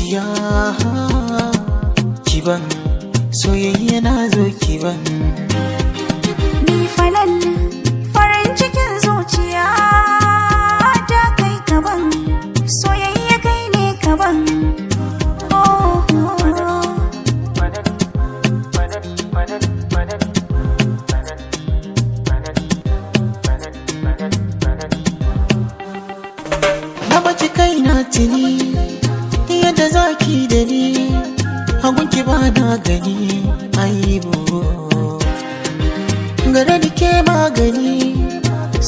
zuciya kiban soyayya na zo kiban ni falal farin cikin zuciya ta kai kaban soyayya kai ne kaban na baki kai na tuni yadda zaki da ni hagunki ba na gani aibu gare da ke magani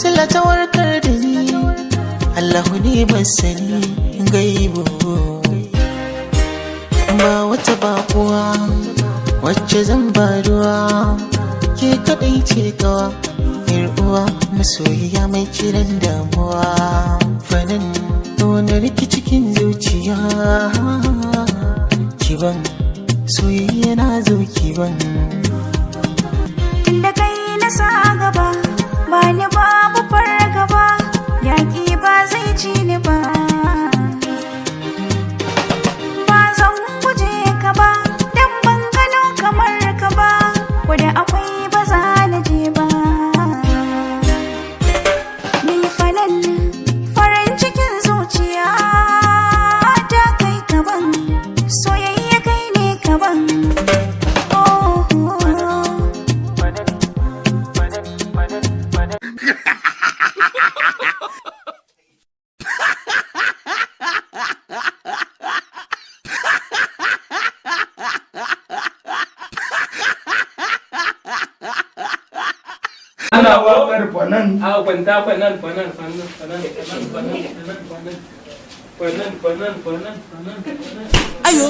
sila ta warkar da ni Allahu ne masani gaibu ba wata bakuwa wacce zan baruwa ke kadai ce kawa uwa masoyiya mai ciran damuwa fanin wani riki cikin zuciya kiban soyayya na zo kiban tunda kai na sa gaba ba ni babu fargaba yaƙi ba zai ci ni ba ba zan guje ka ba dan ban gano kamar ka ba ko da akwai ba za na je ba ni falal farin cikin zuciya ta kai kaban soyayya kai ne kaban Ana waƙar fanan. A kwanta fanan. Ayo.